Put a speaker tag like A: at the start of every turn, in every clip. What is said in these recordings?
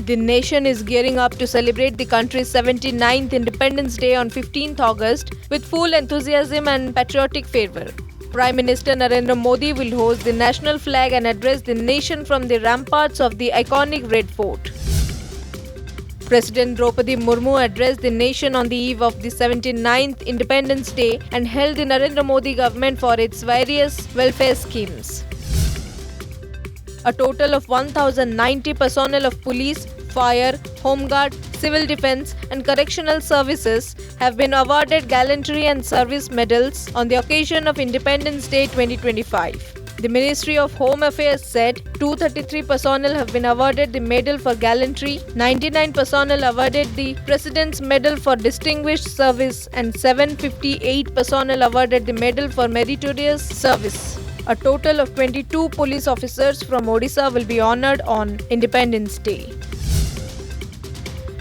A: The nation is gearing up to celebrate the country's 79th Independence Day on 15th August with full enthusiasm and patriotic fervor. Prime Minister Narendra Modi will hoist the national flag and address the nation from the ramparts of the iconic Red Fort. President Draupadi Murmu addressed the nation on the eve of the 79th Independence Day and hailed the Narendra Modi government for its various welfare schemes. A total of 1,090 personnel of police, fire, home guard, civil defense and correctional services have been awarded gallantry and service medals on the occasion of Independence Day 2025. The Ministry of Home Affairs said 233 personnel have been awarded the Medal for Gallantry, 99 personnel awarded the President's Medal for Distinguished Service and 758 personnel awarded the Medal for Meritorious Service. A total of 22 police officers from Odisha will be honored on Independence Day.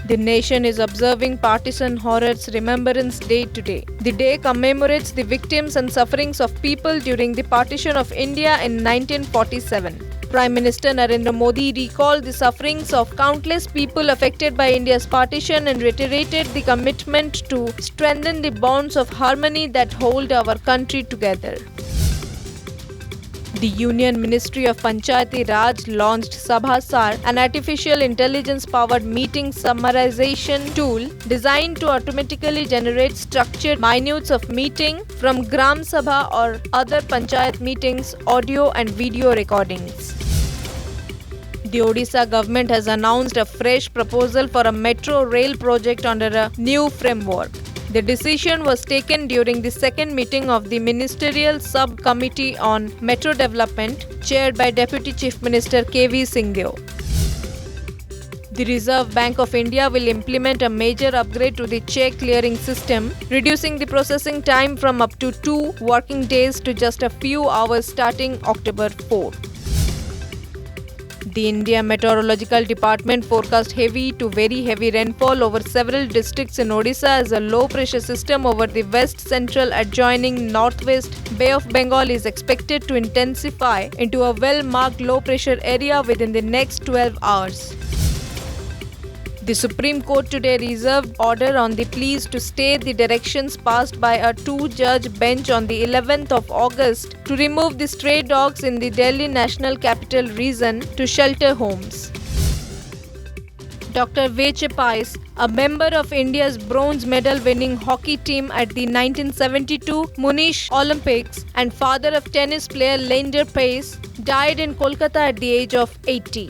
A: The nation is observing Partisan Horrors Remembrance Day today. The day commemorates the victims and sufferings of people during the partition of India in 1947. Prime Minister Narendra Modi recalled the sufferings of countless people affected by India's partition and reiterated the commitment to strengthen the bonds of harmony that hold our country together. The Union Ministry of Panchayati Raj launched Sabhasar, an artificial intelligence-powered meeting summarization tool designed to automatically generate structured minutes of meeting from Gram Sabha or other Panchayat meetings, audio and video recordings. The Odisha government has announced a fresh proposal for a metro rail project under a new framework. The decision was taken during the second meeting of the Ministerial Subcommittee on Metro Development, chaired by Deputy Chief Minister K.V. Singhdeo. The Reserve Bank of India will implement a major upgrade to the check clearing system, reducing the processing time from up to 2 working days to just a few hours starting October 4. The India Meteorological Department forecast heavy to very heavy rainfall over several districts in Odisha as a low-pressure system over the west-central adjoining northwest Bay of Bengal is expected to intensify into a well-marked low-pressure area within the next 12 hours. The Supreme Court today reserved order on the pleas to stay the directions passed by a 2-judge bench on the 11th of August to remove the stray dogs in the Delhi National Capital Region to shelter homes. Dr. Veche Pais, a member of India's bronze medal winning hockey team at the 1972 Munich Olympics and father of tennis player Leander Paes, died in Kolkata at the age of 80.